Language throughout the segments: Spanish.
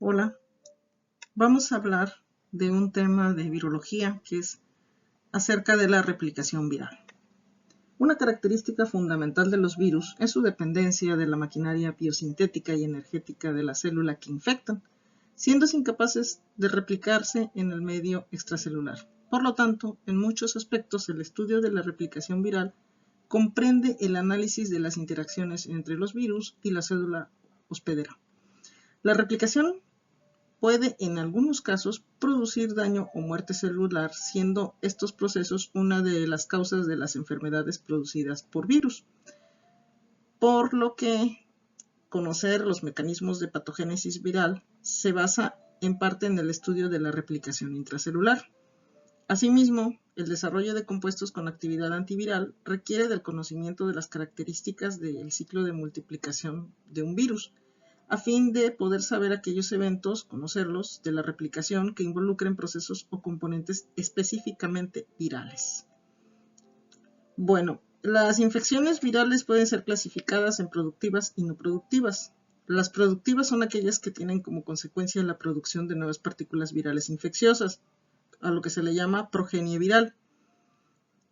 Hola, vamos a hablar de un tema de virología que es acerca de la replicación viral. Una característica fundamental de los virus es su dependencia de la maquinaria biosintética y energética de la célula que infectan, siendo incapaces de replicarse en el medio extracelular. Por lo tanto, en muchos aspectos el estudio de la replicación viral comprende el análisis de las interacciones entre los virus y la célula hospedera. La replicación puede en algunos casos producir daño o muerte celular, siendo estos procesos una de las causas de las enfermedades producidas por virus. Por lo que conocer los mecanismos de patogénesis viral se basa en parte en el estudio de la replicación intracelular. Asimismo, el desarrollo de compuestos con actividad antiviral requiere del conocimiento de las características del ciclo de multiplicación de un virus, a fin de poder saber aquellos eventos, conocerlos, de la replicación que involucren procesos o componentes específicamente virales. Bueno, las infecciones virales pueden ser clasificadas en productivas y no productivas. Las productivas son aquellas que tienen como consecuencia la producción de nuevas partículas virales infecciosas, a lo que se le llama progenie viral.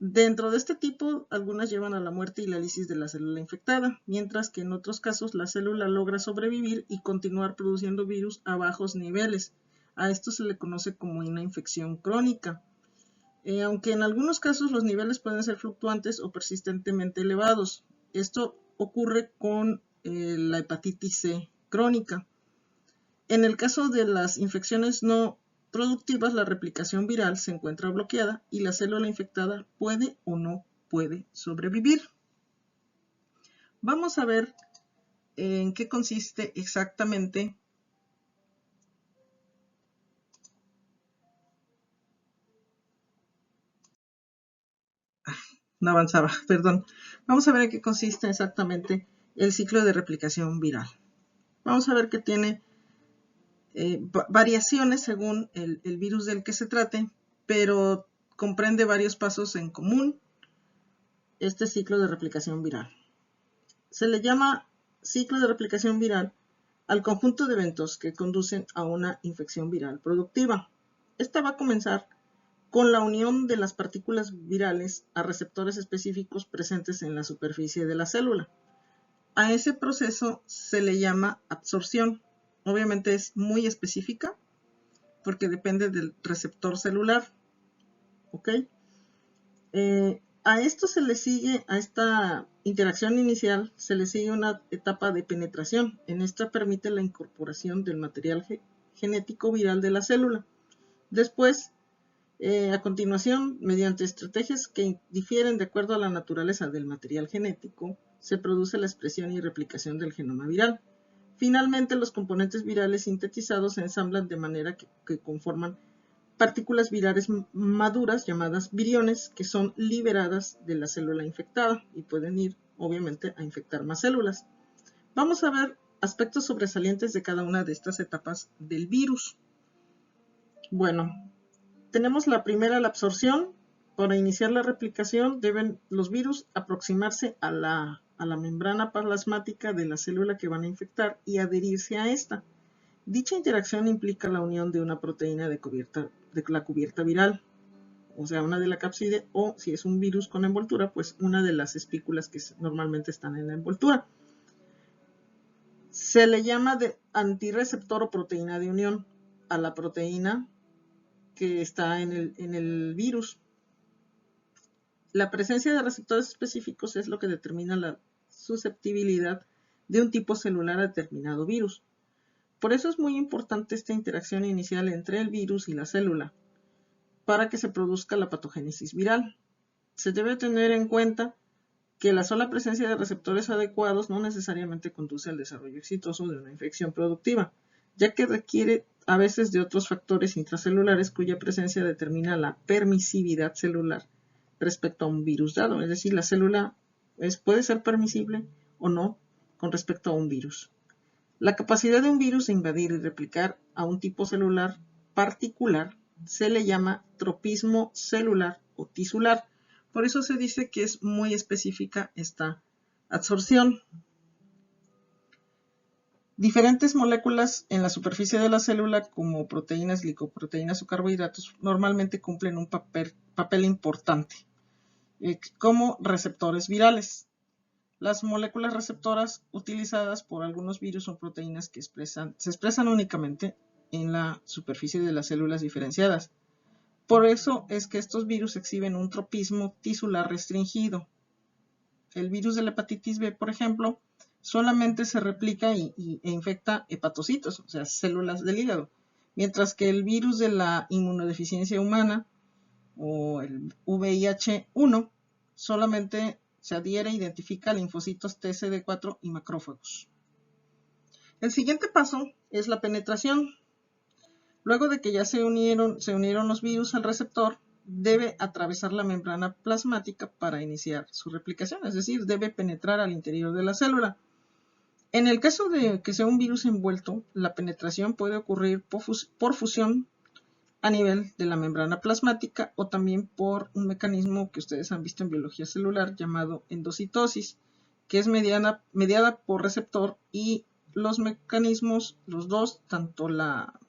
Dentro de este tipo, algunas llevan a la muerte y la lisis de la célula infectada, mientras que en otros casos la célula logra sobrevivir y continuar produciendo virus a bajos niveles. A esto se le conoce como una infección crónica. Aunque en algunos casos los niveles pueden ser fluctuantes o persistentemente elevados. Esto ocurre con la hepatitis C crónica. En el caso de las infecciones no productivas, la replicación viral se encuentra bloqueada y la célula infectada puede o no puede sobrevivir. Vamos a ver en qué consiste exactamente no avanzaba, perdón. Vamos a ver en qué consiste exactamente el ciclo de replicación viral. Vamos a ver que tiene variaciones según el virus del que se trate, pero comprende varios pasos en común este ciclo de replicación viral. Se le llama ciclo de replicación viral al conjunto de eventos que conducen a una infección viral productiva. Esta va a comenzar con la unión de las partículas virales a receptores específicos presentes en la superficie de la célula. A ese proceso se le llama absorción. Obviamente es muy específica porque depende del receptor celular. ¿Ok? A esto se le sigue, a esta interacción inicial, se le sigue una etapa de penetración. En esta permite la incorporación del material genético viral de la célula. Después, a continuación, mediante estrategias que difieren de acuerdo a la naturaleza del material genético, se produce la expresión y replicación del genoma viral. Finalmente, los componentes virales sintetizados se ensamblan de manera que conforman partículas virales maduras llamadas viriones que son liberadas de la célula infectada y pueden ir, obviamente, a infectar más células. Vamos a ver aspectos sobresalientes de cada una de estas etapas del virus. Bueno, tenemos la primera, la absorción. Para iniciar la replicación deben los virus aproximarse a la membrana plasmática de la célula que van a infectar y adherirse a esta. Dicha interacción implica la unión de una proteína de la cubierta viral, o sea, una de la cápside, o si es un virus con envoltura, pues una de las espículas que normalmente están en la envoltura. Se le llama de antirreceptor o proteína de unión a la proteína que está en el virus. La presencia de receptores específicos es lo que determina la susceptibilidad de un tipo celular a determinado virus. Por eso es muy importante esta interacción inicial entre el virus y la célula, para que se produzca la patogénesis viral. Se debe tener en cuenta que la sola presencia de receptores adecuados no necesariamente conduce al desarrollo exitoso de una infección productiva, ya que requiere a veces de otros factores intracelulares cuya presencia determina la permisividad celular respecto a un virus dado. Es decir, la célula puede ser permisible o no con respecto a un virus. La capacidad de un virus de invadir y replicar a un tipo celular particular se le llama tropismo celular o tisular. Por eso se dice que es muy específica esta absorción. Diferentes moléculas en la superficie de la célula, como proteínas, glicoproteínas o carbohidratos, normalmente cumplen un papel importante, como receptores virales. Las moléculas receptoras utilizadas por algunos virus son proteínas que se expresan únicamente en la superficie de las células diferenciadas. Por eso es que estos virus exhiben un tropismo tisular restringido. El virus de la hepatitis B, por ejemplo, solamente se replica e infecta hepatocitos, o sea, células del hígado, mientras que el virus de la inmunodeficiencia humana o el VIH-1 solamente se adhiere e identifica linfocitos TCD4 y macrófagos. El siguiente paso es la penetración. Luego de que ya se unieron los virus al receptor, debe atravesar la membrana plasmática para iniciar su replicación, es decir, debe penetrar al interior de la célula. En el caso de que sea un virus envuelto, la penetración puede ocurrir por fusión a nivel de la membrana plasmática o también por un mecanismo que ustedes han visto en biología celular llamado endocitosis, que es mediada por receptor, y los mecanismos, los dos, tanto la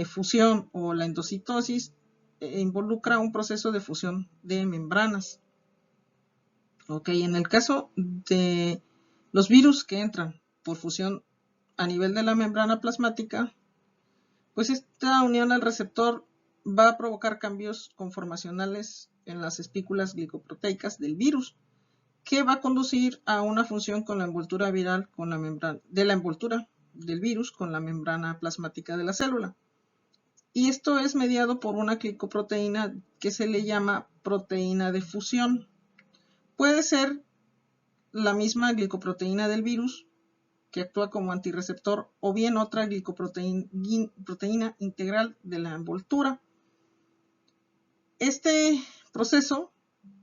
fusión o la endocitosis, involucra un proceso de fusión de membranas. Ok, en el caso de los virus que entran por fusión a nivel de la membrana plasmática, pues esta unión al receptor va a provocar cambios conformacionales en las espículas glicoproteicas del virus, que va a conducir a una función con la envoltura viral con la membrana, de la envoltura del virus con la membrana plasmática de la célula. Y esto es mediado por una glicoproteína que se le llama proteína de fusión. Puede ser la misma glicoproteína del virus, que actúa como antirreceptor, o bien otra glicoproteína integral de la envoltura. Este proceso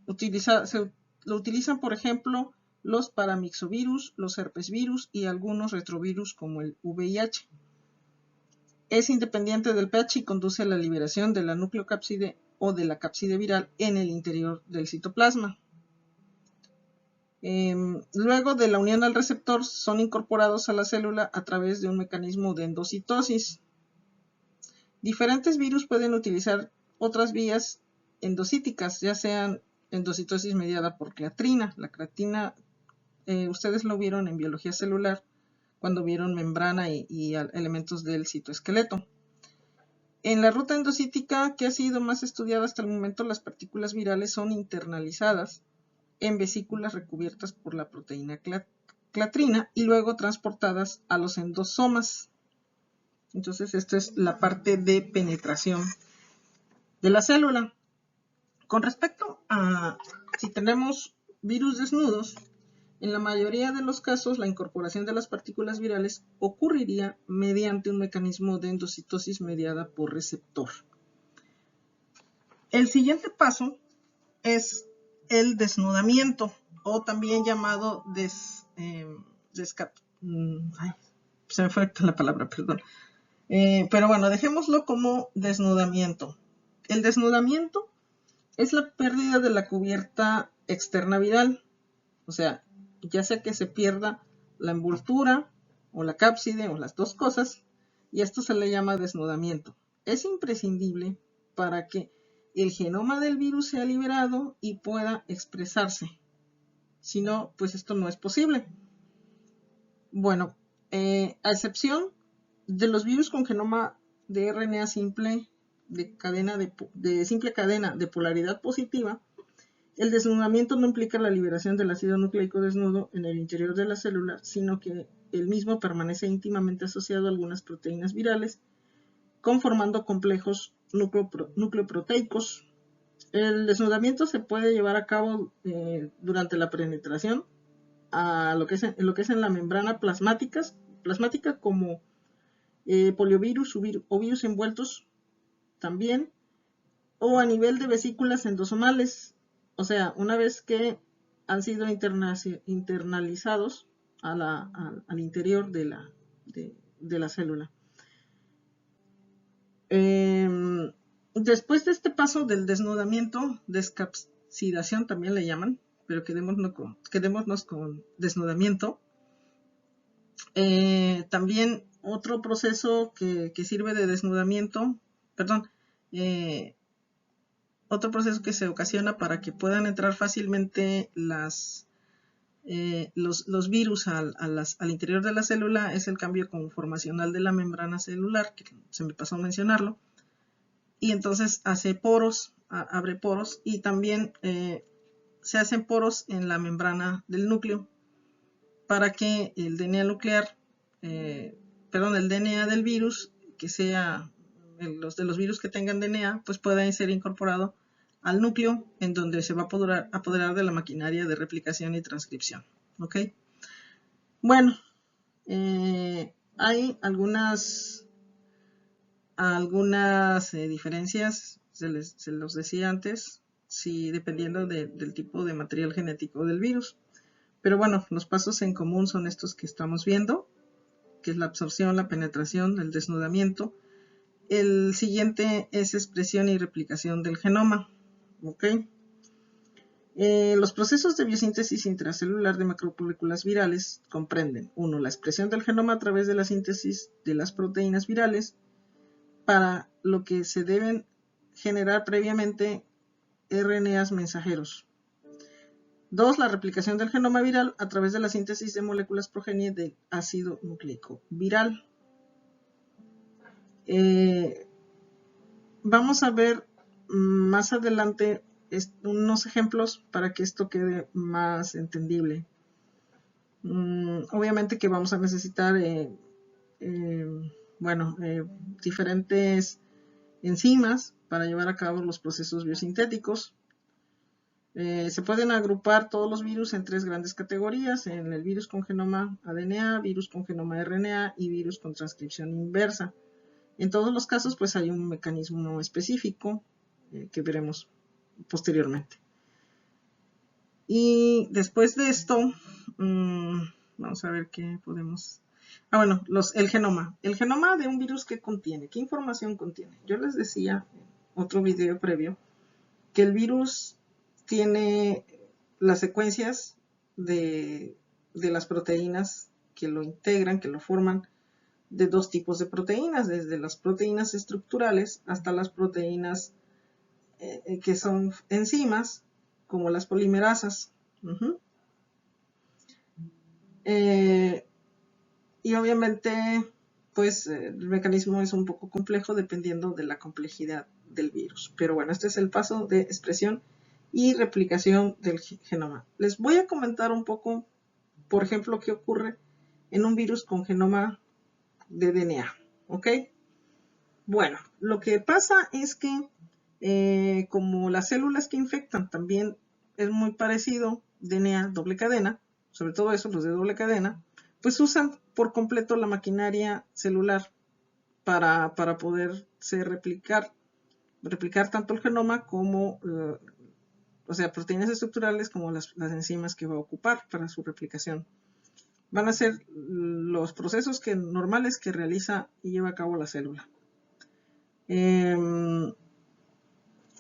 lo utilizan, por ejemplo, los paramyxovirus, los herpesvirus y algunos retrovirus como el VIH. Es independiente del pH y conduce a la liberación de la nucleocápside o de la cápside viral en el interior del citoplasma. Luego de la unión al receptor, son incorporados a la célula a través de un mecanismo de endocitosis. Diferentes virus pueden utilizar otras vías endocíticas, ya sean endocitosis mediada por creatina. La creatina, ustedes lo vieron en biología celular cuando vieron membrana y elementos del citoesqueleto. En la ruta endocítica que ha sido más estudiada hasta el momento, las partículas virales son internalizadas en vesículas recubiertas por la proteína clatrina y luego transportadas a los endosomas. Entonces, esta es la parte de penetración de la célula. Con respecto a si tenemos virus desnudos, en la mayoría de los casos la incorporación de las partículas virales ocurriría mediante un mecanismo de endocitosis mediada por receptor. El siguiente paso es el desnudamiento, o también llamado se me fue la palabra, perdón. Pero bueno, dejémoslo como desnudamiento. El desnudamiento es la pérdida de la cubierta externa viral, o sea que se pierda la envoltura o la cápside o las dos cosas, y esto se le llama desnudamiento. Es imprescindible para que el genoma del virus sea liberado y pueda expresarse. Si no, pues esto no es posible. Bueno, a excepción de los virus con genoma de RNA simple de simple cadena de polaridad positiva, el desnudamiento no implica la liberación del ácido nucleico desnudo en el interior de la célula, sino que el mismo permanece íntimamente asociado a algunas proteínas virales, conformando complejos nucleoproteicos. El desnudamiento se puede llevar a cabo durante la penetración a lo que es en la membrana plasmática como poliovirus o virus envueltos también, o a nivel de vesículas endosomales, o sea, una vez que han sido internalizados al interior de la célula. Después de este paso del desnudamiento, descapsidación también le llaman, pero quedémonos con desnudamiento. También otro proceso que sirve de desnudamiento, perdón, otro proceso que se ocasiona para que puedan entrar fácilmente los virus al interior de la célula es el cambio conformacional de la membrana celular, que se me pasó a mencionarlo, y entonces hace poros, abre poros, y también se hacen poros en la membrana del núcleo para que el DNA nuclear, el DNA del virus, que sea los de los virus que tengan DNA, pues pueda ser incorporado al núcleo, en donde se va a apoderar de la maquinaria de replicación y transcripción. ¿Ok? Bueno, hay algunas diferencias, se los decía antes, dependiendo del tipo de material genético del virus. Pero bueno, los pasos en común son estos que estamos viendo, que es la absorción, la penetración, el desnudamiento. El siguiente es expresión y replicación del genoma. ¿Ok? Los procesos de biosíntesis intracelular de macromoléculas virales comprenden: 1. La expresión del genoma a través de la síntesis de las proteínas virales, para lo que se deben generar previamente RNAs mensajeros. 2. La replicación del genoma viral a través de la síntesis de moléculas progenie del ácido nucleico viral. Vamos a ver más adelante unos ejemplos para que esto quede más entendible. Obviamente que vamos a necesitar diferentes enzimas para llevar a cabo los procesos biosintéticos. Se pueden agrupar todos los virus en 3 grandes categorías: en el virus con genoma ADNA, virus con genoma RNA y virus con transcripción inversa. En todos los casos, pues hay un mecanismo específico que veremos posteriormente. Y después de esto, vamos a ver qué podemos... el genoma. El genoma de un virus, ¿qué contiene? ¿Qué información contiene? Yo les decía en otro video previo que el virus tiene las secuencias de las proteínas que lo integran, que lo forman, de 2 tipos de proteínas, desde las proteínas estructurales hasta las proteínas que son enzimas, como las polimerasas. Y obviamente, pues el mecanismo es un poco complejo dependiendo de la complejidad del virus. Pero bueno, este es el paso de expresión y replicación del genoma. Les voy a comentar un poco, por ejemplo, qué ocurre en un virus con genoma de DNA. ¿Ok? Bueno, lo que pasa es que como las células que infectan también es muy parecido, DNA doble cadena, sobre todo eso, los de doble cadena, pues usan por completo la maquinaria celular para poderse replicar tanto el genoma como, proteínas estructurales, como las enzimas que va a ocupar para su replicación. Van a ser los procesos normales que realiza y lleva a cabo la célula.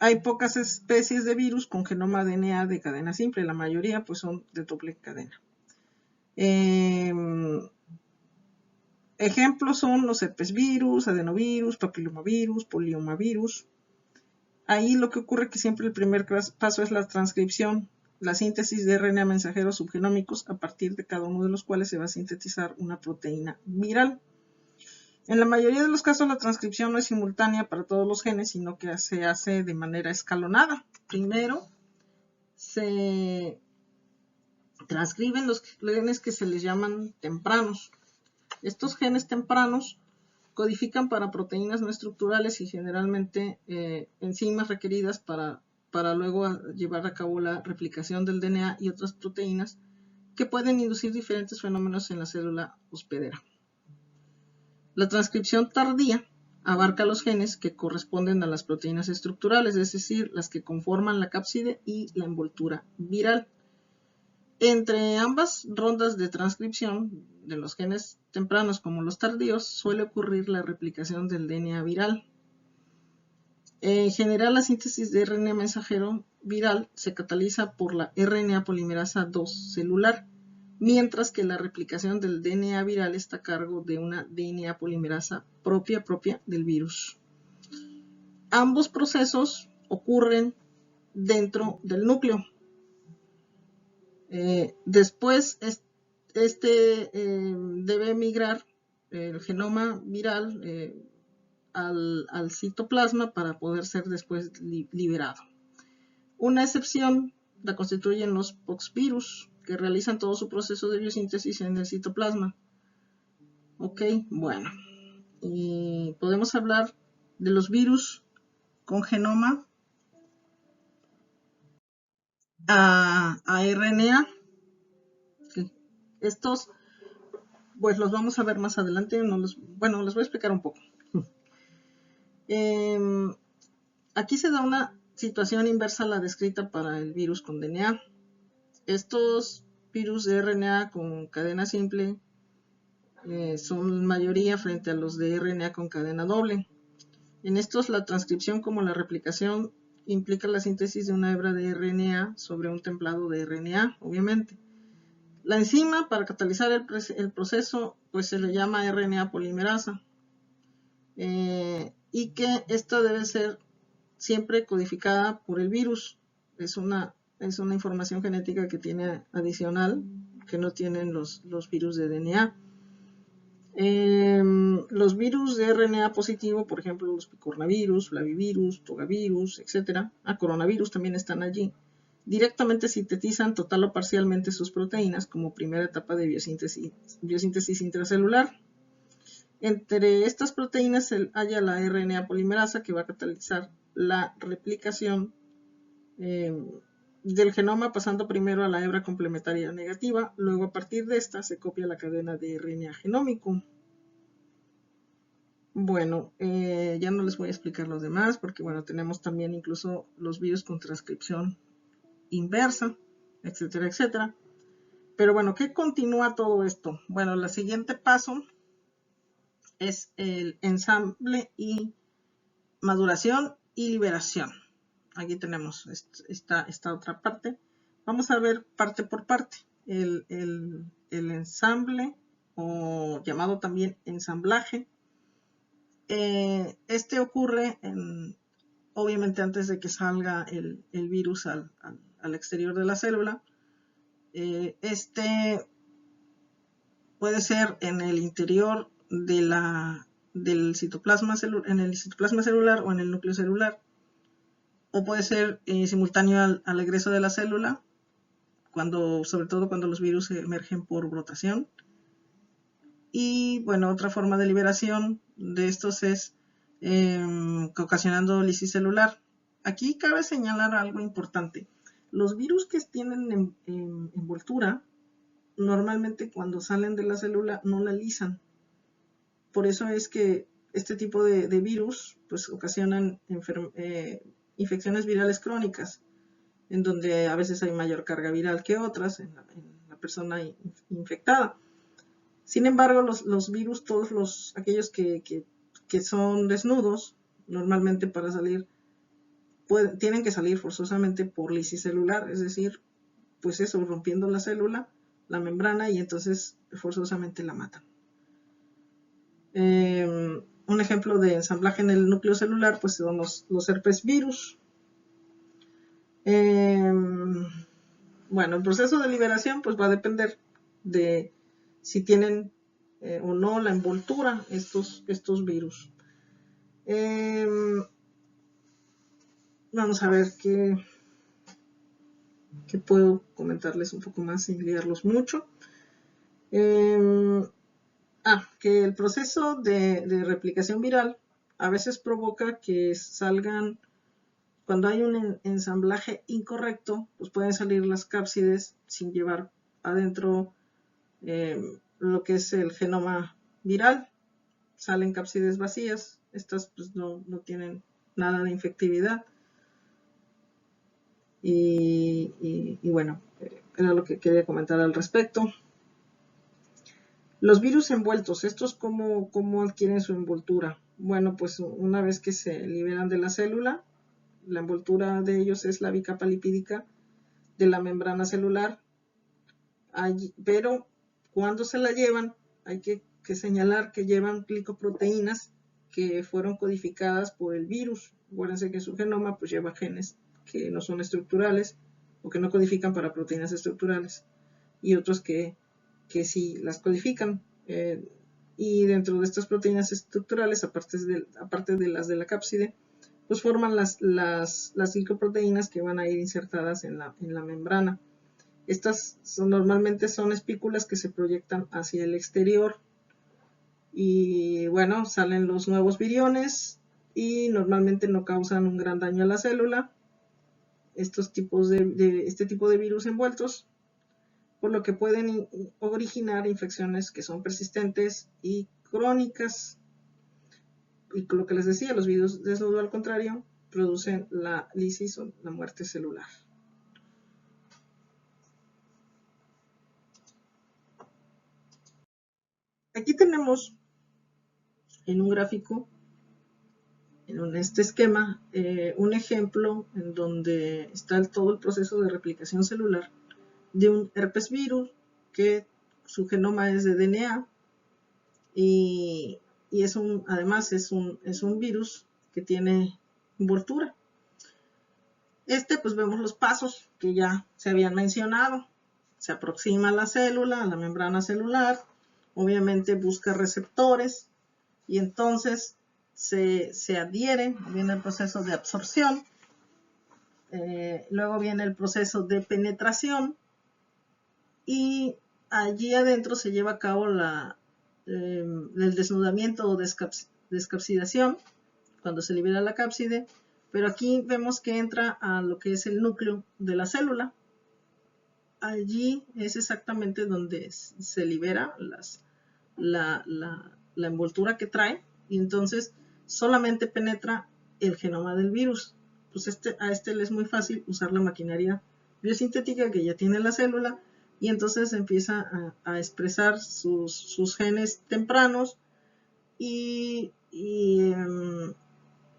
Hay pocas especies de virus con genoma DNA de cadena simple, la mayoría pues son de doble cadena. Ejemplos son los herpesvirus, adenovirus, papilomavirus, poliomavirus. Ahí lo que ocurre es que siempre el primer paso es la transcripción, la síntesis de RNA mensajeros subgenómicos, a partir de cada uno de los cuales se va a sintetizar una proteína viral. En la mayoría de los casos la transcripción no es simultánea para todos los genes, sino que se hace de manera escalonada. Primero se transcriben los genes que se les llaman tempranos. Estos genes tempranos codifican para proteínas no estructurales y generalmente enzimas requeridas para luego llevar a cabo la replicación del DNA y otras proteínas que pueden inducir diferentes fenómenos en la célula hospedera. La transcripción tardía abarca los genes que corresponden a las proteínas estructurales, es decir, las que conforman la cápside y la envoltura viral. Entre ambas rondas de transcripción, de los genes tempranos como los tardíos, suele ocurrir la replicación del DNA viral. En general, la síntesis de RNA mensajero viral se cataliza por la RNA polimerasa 2 celular, mientras que la replicación del DNA viral está a cargo de una DNA polimerasa propia del virus. Ambos procesos ocurren dentro del núcleo. Después debe migrar el genoma viral al citoplasma para poder ser después liberado. Una excepción la constituyen los poxvirus, que realizan todo su proceso de biosíntesis en el citoplasma. Ok, bueno. Y podemos hablar de los virus con genoma a RNA. Estos, pues los vamos a ver más adelante. Les voy a explicar un poco. Aquí se da una situación inversa a la descrita para el virus con DNA. Estos virus de RNA con cadena simple son mayoría frente a los de RNA con cadena doble. En estos, la transcripción como la replicación implica la síntesis de una hebra de RNA sobre un templado de RNA, obviamente. La enzima para catalizar el proceso pues se le llama RNA polimerasa y que esta debe ser siempre codificada por el virus. Es una información genética que tiene adicional que no tienen los virus de DNA. Los virus de RNA positivo, por ejemplo, los picornavirus, flavivirus, togavirus, etc. Coronavirus también están allí. Directamente sintetizan total o parcialmente sus proteínas como primera etapa de biosíntesis intracelular. Entre estas proteínas se halla la RNA polimerasa que va a catalizar la replicación del genoma pasando primero a la hebra complementaria negativa, luego a partir de esta se copia la cadena de RNA genómico. Bueno, ya no les voy a explicar los demás porque bueno, tenemos también incluso los virus con transcripción inversa, etcétera, etcétera. Pero bueno, ¿qué continúa todo esto? Bueno, el siguiente paso es el ensamble y maduración y liberación. Aquí tenemos esta otra parte. Vamos a ver parte por parte. El ensamble, o llamado también ensamblaje, este ocurre obviamente antes de que salga el virus al exterior de la célula. Este puede ser en el interior del citoplasma en el citoplasma celular o en el núcleo celular, o puede ser simultáneo al egreso de la célula, sobre todo cuando los virus emergen por brotación. Y bueno, otra forma de liberación de estos es ocasionando lisis celular. Aquí cabe señalar algo importante. Los virus que tienen envoltura, normalmente cuando salen de la célula no la lisan. Por eso es que este tipo de virus pues ocasionan infecciones virales crónicas, en donde a veces hay mayor carga viral que otras en la persona infectada. Sin embargo, los virus, todos aquellos que son desnudos, normalmente para salir, tienen que salir forzosamente por lisis celular, es decir, pues eso, rompiendo la célula, la membrana, y entonces forzosamente la matan. Un ejemplo de ensamblaje en el núcleo celular pues son los herpes virus. Bueno, el proceso de liberación pues va a depender de si tienen o no la envoltura estos virus. Vamos a ver qué puedo comentarles un poco más sin liarlos mucho. Que el proceso de replicación viral a veces provoca que salgan, cuando hay un ensamblaje incorrecto, pues pueden salir las cápsides sin llevar adentro lo que es el genoma viral. Salen cápsides vacías, estas pues no tienen nada de infectividad. Y bueno, era lo que quería comentar al respecto. Los virus envueltos, ¿estos cómo adquieren su envoltura? Bueno, pues una vez que se liberan de la célula, la envoltura de ellos es la bicapa lipídica de la membrana celular. Pero cuando se la llevan, hay que señalar que llevan glicoproteínas que fueron codificadas por el virus. Acuérdense que su genoma pues lleva genes que no son estructurales o que no codifican para proteínas estructurales, y otros que sí las codifican. Y dentro de estas proteínas estructurales, aparte de las de la cápside, pues forman las glicoproteínas que van a ir insertadas en la membrana. Estas normalmente son espículas que se proyectan hacia el exterior, y bueno, salen los nuevos viriones y normalmente no causan un gran daño a la célula, este tipo de virus envueltos, por lo que pueden originar infecciones que son persistentes y crónicas. Y lo que les decía, los virus desnudo, al contrario, producen la lisis o la muerte celular. Aquí tenemos en un gráfico, en este esquema, un ejemplo en donde está todo el proceso de replicación celular de un herpes virus que su genoma es de DNA, y además es un virus que tiene envoltura. Pues vemos los pasos que ya se habían mencionado. Se aproxima a la célula, a la membrana celular, obviamente busca receptores, y entonces se adhiere, viene el proceso de absorción, luego viene el proceso de penetración, y allí adentro se lleva a cabo el desnudamiento o descapsidación, cuando se libera la cápside, pero aquí vemos que entra a lo que es el núcleo de la célula. Allí es exactamente donde se libera la envoltura que trae, y entonces solamente penetra el genoma del virus. Pues a le es muy fácil usar la maquinaria biosintética que ya tiene la célula, y entonces empieza a expresar sus genes tempranos, y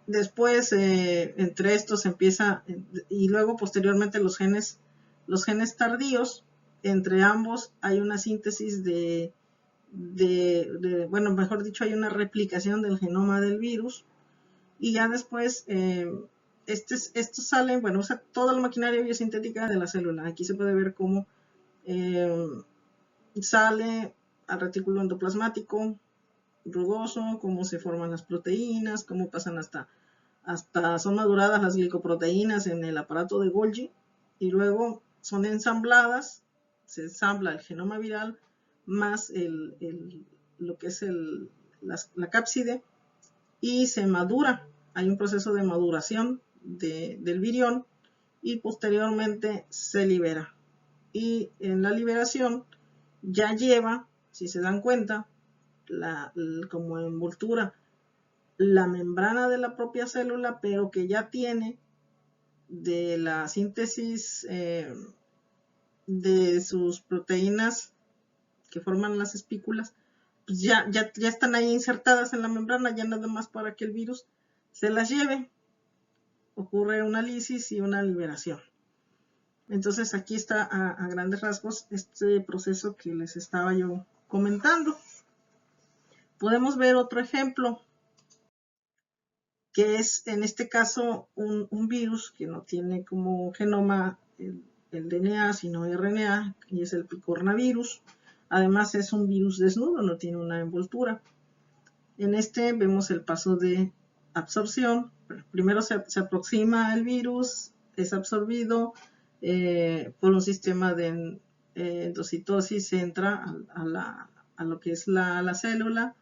después entre estos empieza, y luego posteriormente los genes tardíos. Entre ambos hay una síntesis bueno, mejor dicho, hay una replicación del genoma del virus, y ya después estos salen, bueno, usa toda la maquinaria biosintética de la célula. Aquí se puede ver cómo sale al retículo endoplasmático rugoso, cómo se forman las proteínas, cómo pasan hasta son maduradas las glicoproteínas en el aparato de Golgi, y luego son ensambladas, se ensambla el genoma viral más lo que es la cápside, y se madura. Hay un proceso de maduración del virión, y posteriormente se libera. Y en la liberación ya lleva, si se dan cuenta, como envoltura la membrana de la propia célula, pero que ya tiene de la síntesis de sus proteínas que forman las espículas, pues ya están ahí insertadas en la membrana, ya nada más para que el virus se las lleve. Ocurre una lisis y una liberación. Entonces aquí está a grandes rasgos este proceso que les estaba yo comentando. Podemos ver otro ejemplo, que es en este caso un virus que no tiene como genoma el DNA, sino RNA, y es el picornavirus. Además es un virus desnudo, no tiene una envoltura. En este vemos el paso de absorción. Primero se aproxima el virus, es absorbido por un sistema de endocitosis, se entra a lo que es la célula.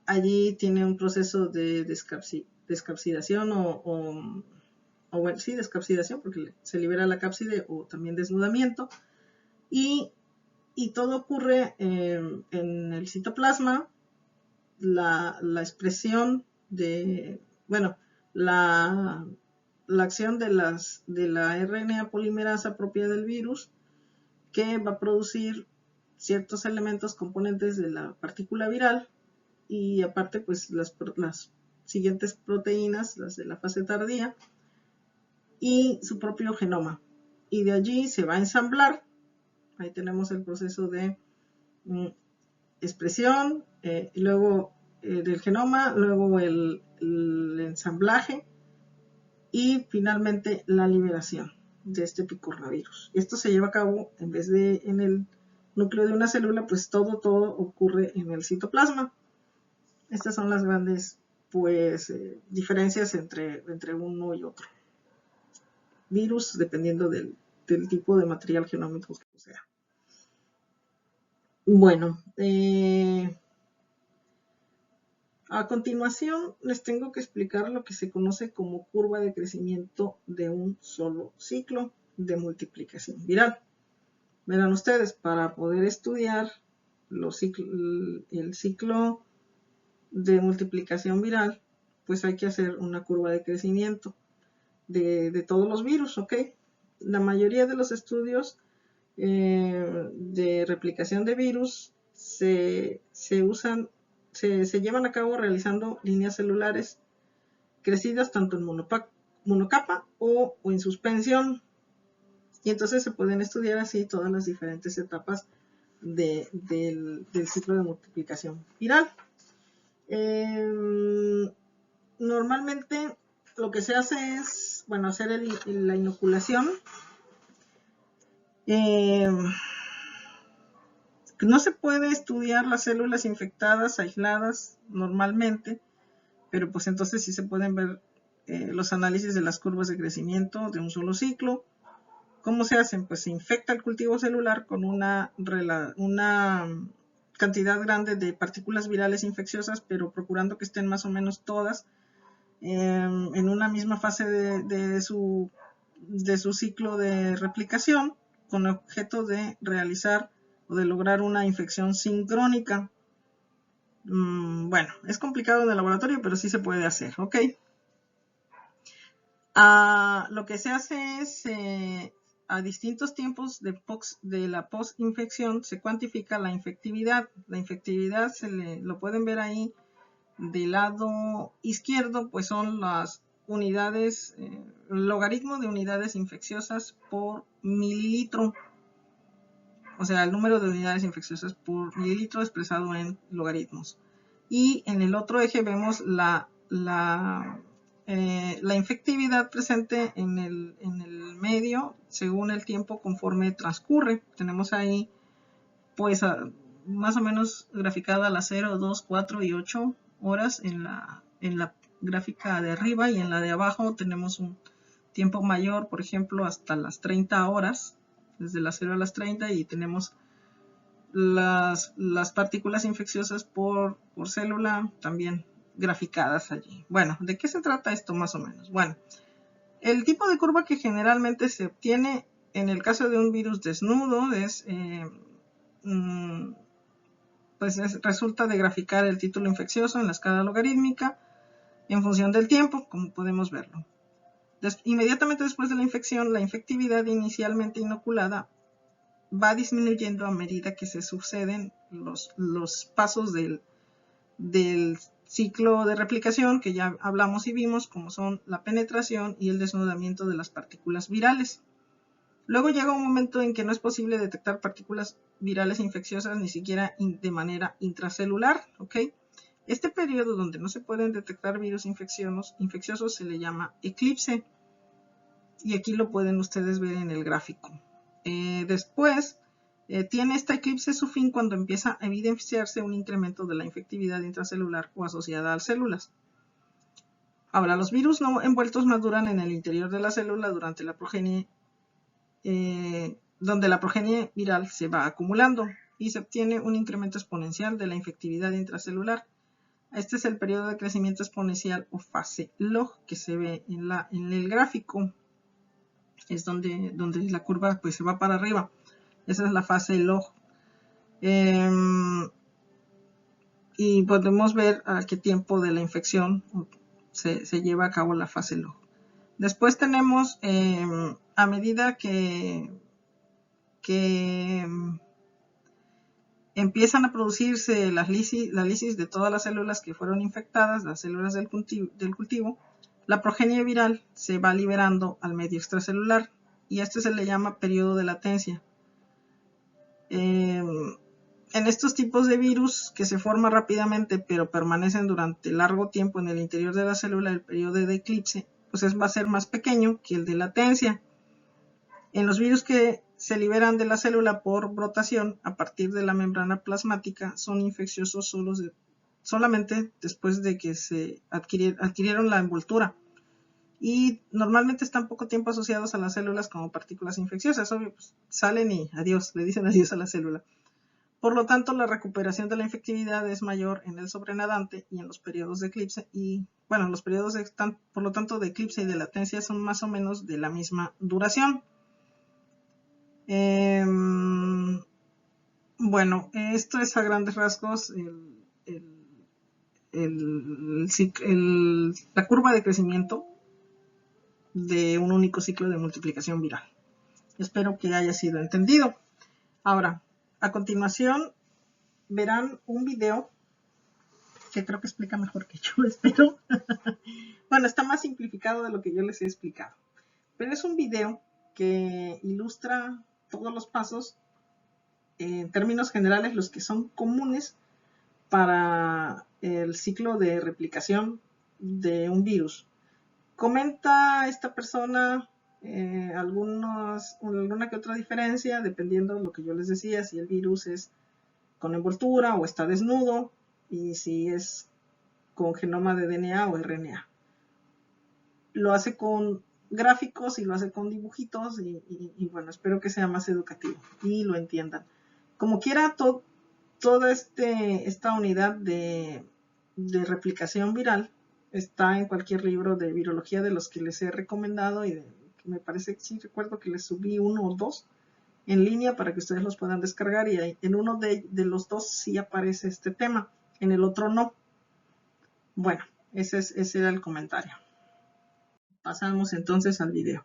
Allí tiene un proceso de descapsidación bueno, sí, descapsidación, porque se libera la cápside, o también desnudamiento, y todo ocurre en el citoplasma. La expresión bueno, la acción de la RNA polimerasa propia del virus, que va a producir ciertos elementos componentes de la partícula viral, y aparte pues las siguientes proteínas, las de la fase tardía, y su propio genoma. Y de allí se va a ensamblar Ahí tenemos el proceso de expresión, luego del genoma, luego el ensamblaje y finalmente la liberación de este picornavirus. Esto se lleva a cabo, en vez de en el núcleo de una célula, pues todo ocurre en el citoplasma. Estas son las grandes diferencias entre uno y otro virus, dependiendo del tipo de material genómico que posea. Bueno, a continuación les tengo que explicar lo que se conoce como curva de crecimiento de un solo ciclo de multiplicación viral. Verán ustedes, para poder estudiar el ciclo de multiplicación viral, pues hay que hacer una curva de crecimiento de todos los virus, ¿ok? La mayoría de los estudios de replicación de virus se llevan a cabo realizando líneas celulares crecidas tanto en monocapa o en suspensión. Y entonces se pueden estudiar así todas las diferentes etapas del ciclo de multiplicación viral. Normalmente lo que se hace es, bueno, hacer la inoculación. No se puede estudiar las células infectadas aisladas normalmente, pero pues entonces sí se pueden ver los análisis de las curvas de crecimiento de un solo ciclo. ¿Cómo se hacen? Pues se infecta el cultivo celular con una cantidad grande de partículas virales infecciosas, pero procurando que estén más o menos todas en una misma fase de su ciclo de replicación, con el objeto de realizar o de lograr una infección sincrónica. Bueno, es complicado en el laboratorio, pero sí se puede hacer, ¿ok? Lo que se hace es, a distintos tiempos de la post-infección, se cuantifica la infectividad. La infectividad lo pueden ver ahí del lado izquierdo, pues son las unidades, el logaritmo de unidades infecciosas por mililitro. O sea, el número de unidades infecciosas por mililitro expresado en logaritmos. Y en el otro eje vemos la infectividad presente en el medio según el tiempo conforme transcurre. Tenemos ahí pues más o menos graficada las 0, 2, 4 y 8 horas en la gráfica de arriba, y en la de abajo tenemos un tiempo mayor, por ejemplo hasta las 30 horas, desde las 0 a las 30, y tenemos las partículas infecciosas por célula también graficadas allí. Bueno, ¿de qué se trata esto más o menos? Bueno, el tipo de curva que generalmente se obtiene en el caso de un virus desnudo es, resulta de graficar el título infeccioso en la escala logarítmica en función del tiempo, como podemos verlo. Inmediatamente después de la infección, la infectividad inicialmente inoculada va disminuyendo a medida que se suceden los pasos del ciclo de replicación que ya hablamos y vimos, como son la penetración y el desnudamiento de las partículas virales. Luego llega un momento en que no es posible detectar partículas virales infecciosas ni siquiera de manera intracelular, ¿ok? Este periodo donde no se pueden detectar virus infecciosos se le llama eclipse, y aquí lo pueden ustedes ver en el gráfico. Después tiene esta eclipse su fin cuando empieza a evidenciarse un incremento de la infectividad intracelular o asociada a células. Ahora, los virus no envueltos maduran en el interior de la célula durante la progenie, donde la progenie viral se va acumulando y se obtiene un incremento exponencial de la infectividad intracelular. Este es el periodo de crecimiento exponencial o fase log que se ve en el gráfico. Es donde la curva pues se va para arriba. Esa es la fase log. Y podemos ver a qué tiempo de la infección se lleva a cabo la fase log. Después tenemos, a medida que empiezan a producirse la lisis de todas las células que fueron infectadas, las células del cultivo, la progenie viral se va liberando al medio extracelular, y este se le llama periodo de latencia. En estos tipos de virus que se forman rápidamente pero permanecen durante largo tiempo en el interior de la célula, el periodo de eclipse pues va a ser más pequeño que el de latencia. En los virus que se liberan de la célula por brotación a partir de la membrana plasmática son infecciosos solamente después de que se adquirieron la envoltura, y normalmente están poco tiempo asociados a las células como partículas infecciosas. Obvio, pues salen y adiós, le dicen adiós a la célula. Por lo tanto, la recuperación de la infectividad es mayor en el sobrenadante y en los periodos de eclipse, y bueno, los periodos por lo tanto de eclipse y de latencia son más o menos de la misma duración. Bueno, esto es a grandes rasgos la curva de crecimiento de un único ciclo de multiplicación viral. Espero que haya sido entendido. Ahora, a continuación verán un video que creo que explica mejor que yo, espero. Bueno, está más simplificado de lo que yo les he explicado, pero es un video que ilustra todos los pasos, en términos generales, los que son comunes para el ciclo de replicación de un virus. Comenta esta persona alguna que otra diferencia, dependiendo de lo que yo les decía, si el virus es con envoltura o está desnudo, y si es con genoma de DNA o RNA. Lo hace con gráficos y lo hace con dibujitos, y bueno, espero que sea más educativo y lo entiendan. Como quiera, toda esta unidad de replicación viral está en cualquier libro de virología de los que les he recomendado, y me parece que sí recuerdo que les subí 1 o 2 en línea para que ustedes los puedan descargar, y en uno de los 2 sí aparece este tema, en el otro no. Bueno, ese era el comentario. Pasamos entonces al video.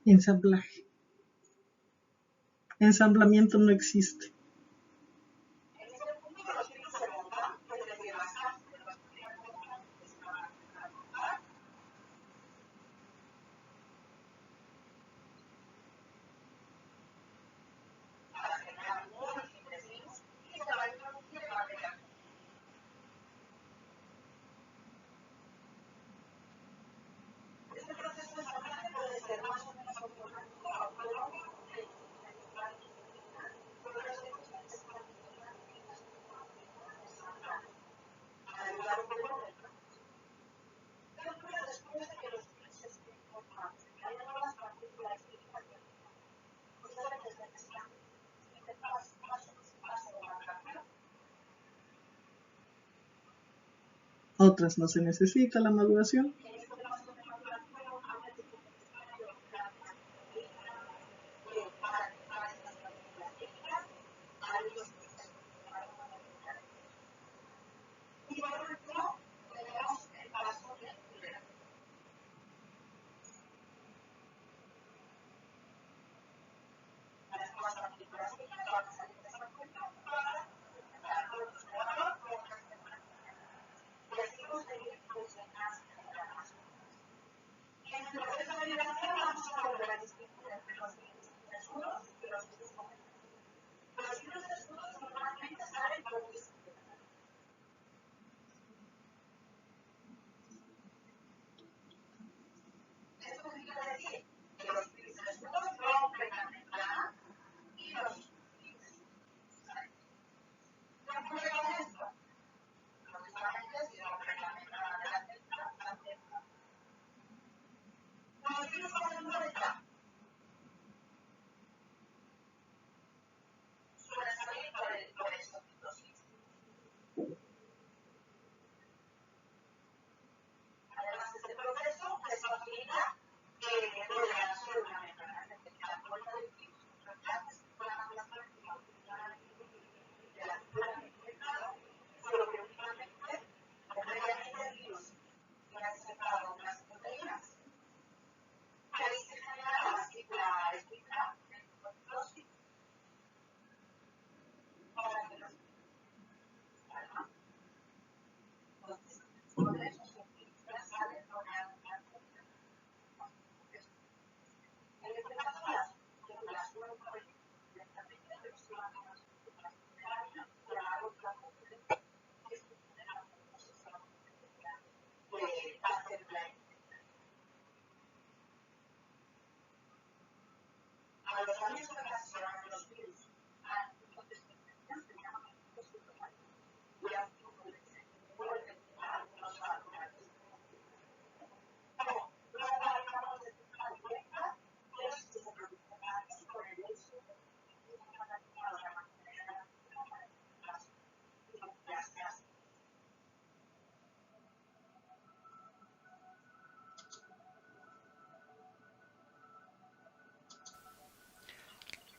Ensamblaje. Ensamblamiento no existe. Otras no se necesita la maduración.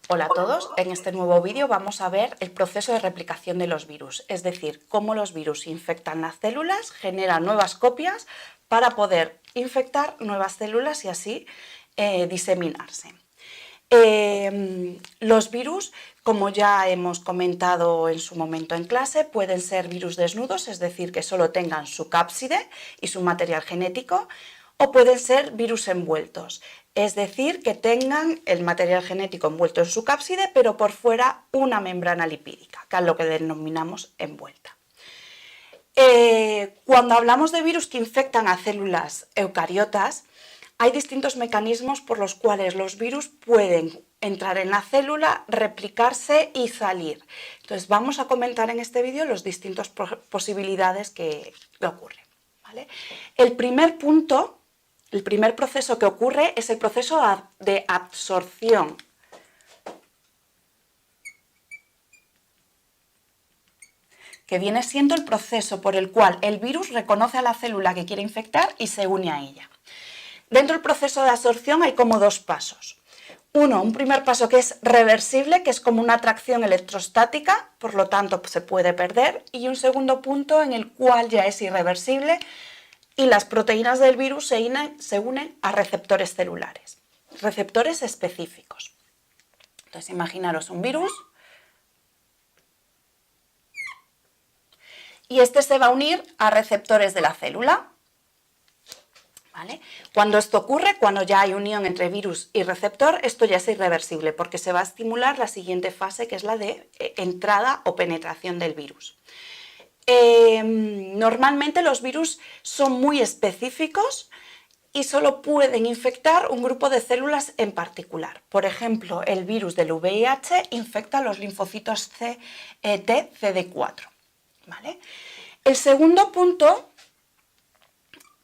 Hola a todos, en este nuevo vídeo vamos a ver el proceso de replicación de los virus, es decir, cómo los virus infectan las células, generan nuevas copias para poder infectar nuevas células y así diseminarse. Los virus, como ya hemos comentado en su momento en clase, pueden ser virus desnudos, es decir, que solo tengan su cápside y su material genético, o pueden ser virus envueltos, es decir, que tengan el material genético envuelto en su cápside, pero por fuera una membrana lipídica, que es lo que denominamos envuelta. Cuando hablamos de virus que infectan a células eucariotas, hay distintos mecanismos por los cuales los virus pueden entrar en la célula, replicarse y salir. Entonces vamos a comentar en este vídeo las distintas posibilidades que ocurren, ¿vale? El primer punto, el primer proceso que ocurre es el proceso de absorción. Que viene siendo el proceso por el cual el virus reconoce a la célula que quiere infectar y se une a ella. Dentro del proceso de absorción hay como dos pasos. Un primer paso que es reversible, que es como una atracción electrostática, por lo tanto se puede perder, y un segundo punto en el cual ya es irreversible y las proteínas del virus se unen a receptores celulares, receptores específicos. Entonces imaginaros un virus y este se va a unir a receptores de la célula. ¿Vale? Cuando esto ocurre, cuando ya hay unión entre virus y receptor, esto ya es irreversible porque se va a estimular la siguiente fase, que es la de entrada o penetración del virus. Normalmente los virus son muy específicos y solo pueden infectar un grupo de células en particular. Por ejemplo, el virus del VIH infecta los linfocitos T CD4. ¿Vale? El segundo punto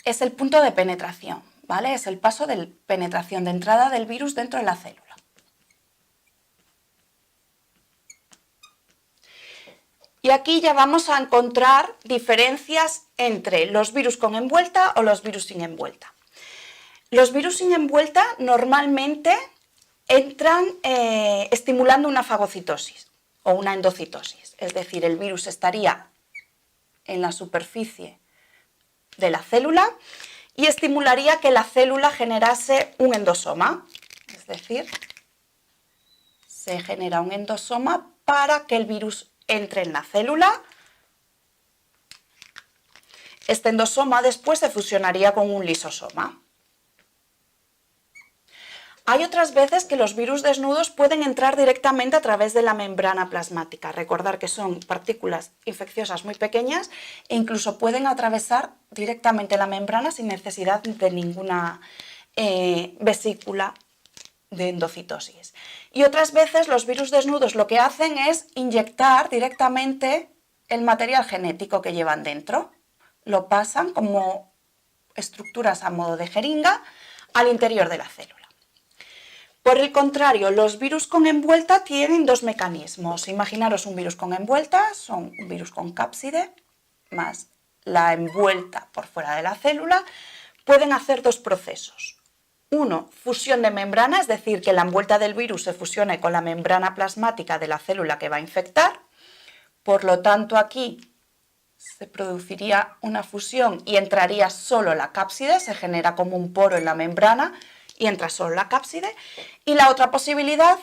es el punto de penetración, ¿vale? Es el paso de penetración, de entrada del virus dentro de la célula. Y aquí ya vamos a encontrar diferencias entre los virus con envuelta o los virus sin envuelta. Los virus sin envuelta normalmente entran estimulando una fagocitosis o una endocitosis, es decir, el virus estaría en la superficie de la célula y estimularía que la célula generase un endosoma, es decir, se genera un endosoma para que el virus entre en la célula. Este endosoma después se fusionaría con un lisosoma. Hay otras veces que los virus desnudos pueden entrar directamente a través de la membrana plasmática. Recordar que son partículas infecciosas muy pequeñas e incluso pueden atravesar directamente la membrana sin necesidad de ninguna vesícula de endocitosis. Y otras veces los virus desnudos lo que hacen es inyectar directamente el material genético que llevan dentro. Lo pasan como estructuras a modo de jeringa al interior de la célula. Por el contrario, los virus con envuelta tienen dos mecanismos. Imaginaros un virus con envuelta, son un virus con cápside más la envuelta por fuera de la célula. Pueden hacer dos procesos. Uno, fusión de membrana, es decir, que la envuelta del virus se fusione con la membrana plasmática de la célula que va a infectar. Por lo tanto, aquí se produciría una fusión y entraría solo la cápside, se genera como un poro en la membrana y entra solo la cápside. Y la otra posibilidad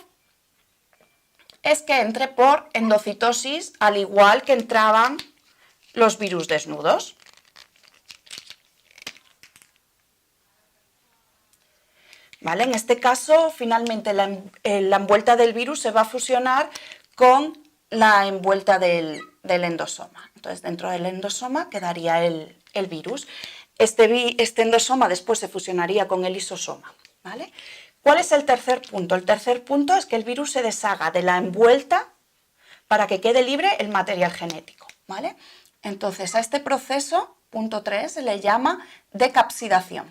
es que entre por endocitosis, al igual que entraban los virus desnudos. ¿Vale? En este caso, finalmente la envuelta del virus se va a fusionar con la envuelta del endosoma. Entonces, dentro del endosoma quedaría el virus. Este endosoma después se fusionaría con el lisosoma. ¿Vale? ¿Cuál es el tercer punto? El tercer punto es que el virus se deshaga de la envuelta para que quede libre el material genético, ¿vale? Entonces, a este proceso, punto 3, se le llama decapsidación.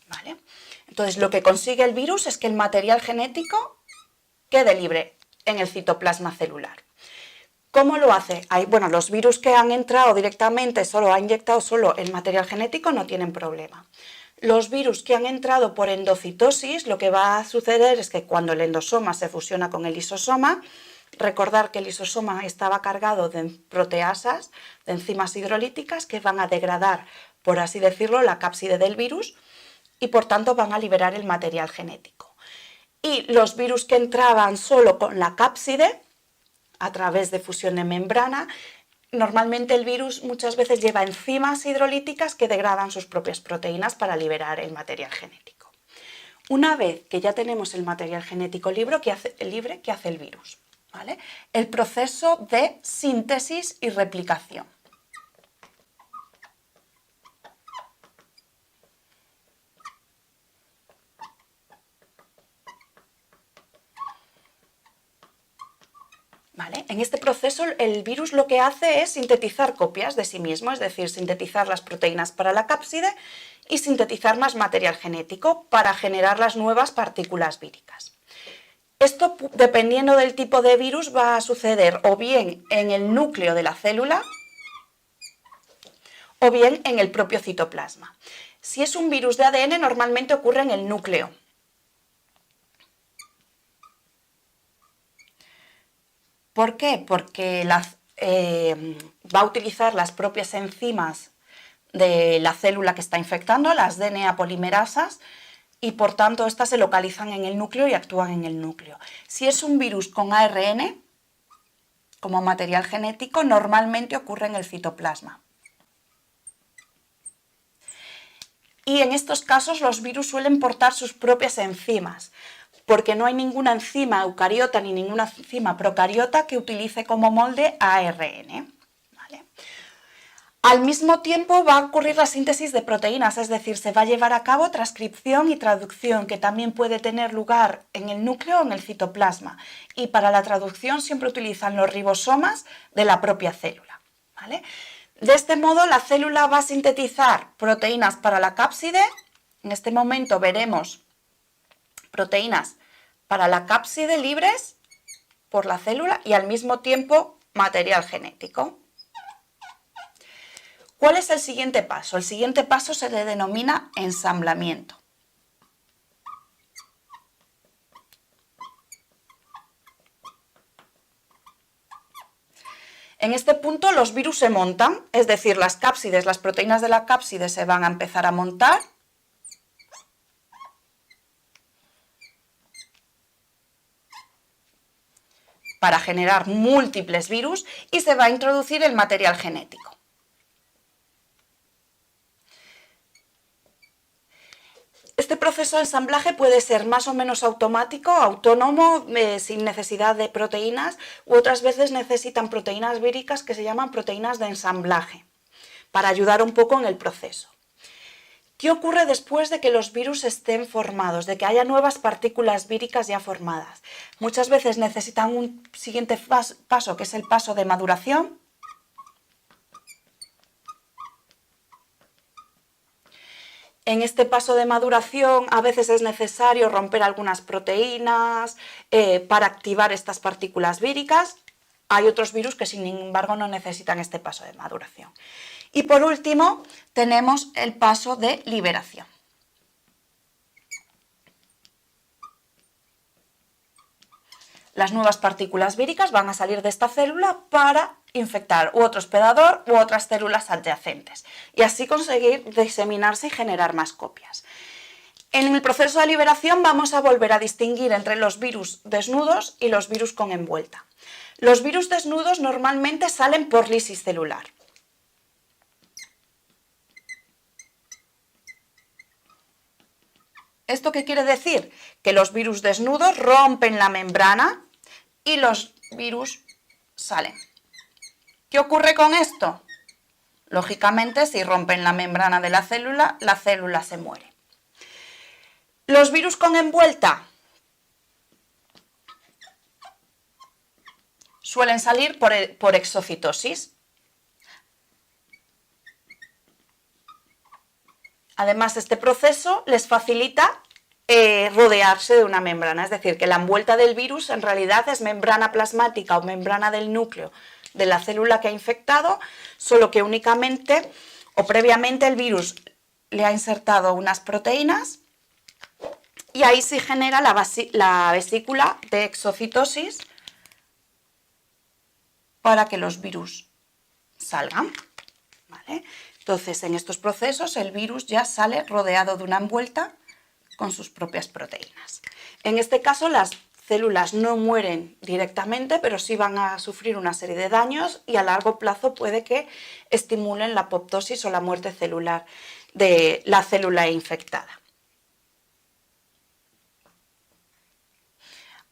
¿Vale? Entonces, lo que consigue el virus es que el material genético quede libre en el citoplasma celular. ¿Cómo lo hace? Bueno, los virus que han entrado directamente, han inyectado solo el material genético, no tienen problema. Los virus que han entrado por endocitosis, lo que va a suceder es que cuando el endosoma se fusiona con el lisosoma, recordar que el lisosoma estaba cargado de proteasas, de enzimas hidrolíticas que van a degradar, por así decirlo, la cápside del virus y por tanto van a liberar el material genético. Y los virus que entraban solo con la cápside, a través de fusión de membrana, normalmente el virus muchas veces lleva enzimas hidrolíticas que degradan sus propias proteínas para liberar el material genético. Una vez que ya tenemos el material genético libre, ¿qué hace el virus? ¿Vale? El proceso de síntesis y replicación. ¿Vale? En este proceso el virus lo que hace es sintetizar copias de sí mismo, es decir, sintetizar las proteínas para la cápside y sintetizar más material genético para generar las nuevas partículas víricas. Esto, dependiendo del tipo de virus, va a suceder o bien en el núcleo de la célula o bien en el propio citoplasma. Si es un virus de ADN, normalmente ocurre en el núcleo. ¿Por qué? Porque va a utilizar las propias enzimas de la célula que está infectando, las DNA polimerasas, y por tanto estas se localizan en el núcleo y actúan en el núcleo. Si es un virus con ARN, como material genético, normalmente ocurre en el citoplasma. Y en estos casos los virus suelen portar sus propias enzimas, porque no hay ninguna enzima eucariota ni ninguna enzima procariota que utilice como molde ARN. ¿Vale? Al mismo tiempo va a ocurrir la síntesis de proteínas, es decir, se va a llevar a cabo transcripción y traducción, que también puede tener lugar en el núcleo o en el citoplasma. Y para la traducción siempre utilizan los ribosomas de la propia célula. ¿Vale? De este modo, la célula va a sintetizar proteínas para la cápside. En este momento veremos proteínas para la cápside libres por la célula y al mismo tiempo material genético. ¿Cuál es el siguiente paso? El siguiente paso se le denomina ensamblamiento. En este punto los virus se montan, es decir, las proteínas de la cápside se van a empezar a montar. Para generar múltiples virus y se va a introducir el material genético. Este proceso de ensamblaje puede ser más o menos automático, autónomo, sin necesidad de proteínas, u otras veces necesitan proteínas víricas que se llaman proteínas de ensamblaje, para ayudar un poco en el proceso. ¿Qué ocurre después de que los virus estén formados, de que haya nuevas partículas víricas ya formadas? Muchas veces necesitan un siguiente paso, que es el paso de maduración. En este paso de maduración a veces es necesario romper algunas proteínas para activar estas partículas víricas. Hay otros virus que sin embargo no necesitan este paso de maduración. Y por último tenemos el paso de liberación. Las nuevas partículas víricas van a salir de esta célula para infectar u otro hospedador u otras células adyacentes y así conseguir diseminarse y generar más copias. En el proceso de liberación vamos a volver a distinguir entre los virus desnudos y los virus con envuelta. Los virus desnudos normalmente salen por lisis celular. ¿Esto qué quiere decir? Que los virus desnudos rompen la membrana y los virus salen. ¿Qué ocurre con esto? Lógicamente, si rompen la membrana de la célula se muere. Los virus con envuelta suelen salir por exocitosis. Además, este proceso les facilita rodearse de una membrana, es decir, que la envuelta del virus en realidad es membrana plasmática o membrana del núcleo de la célula que ha infectado, solo que únicamente o previamente el virus le ha insertado unas proteínas y ahí sí genera la vesícula de exocitosis para que los virus salgan, ¿vale? Entonces, en estos procesos el virus ya sale rodeado de una envuelta con sus propias proteínas. En este caso, las células no mueren directamente, pero sí van a sufrir una serie de daños y a largo plazo puede que estimulen la apoptosis o la muerte celular de la célula infectada.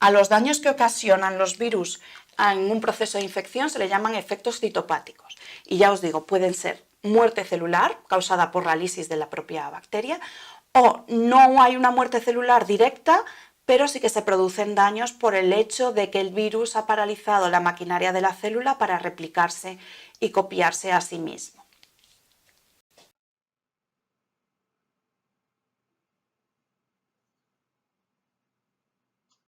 A los daños que ocasionan los virus en un proceso de infección se le llaman efectos citopáticos. Y ya os digo, pueden ser muerte celular causada por la lisis de la propia bacteria, o no hay una muerte celular directa, pero sí que se producen daños por el hecho de que el virus ha paralizado la maquinaria de la célula para replicarse y copiarse a sí mismo.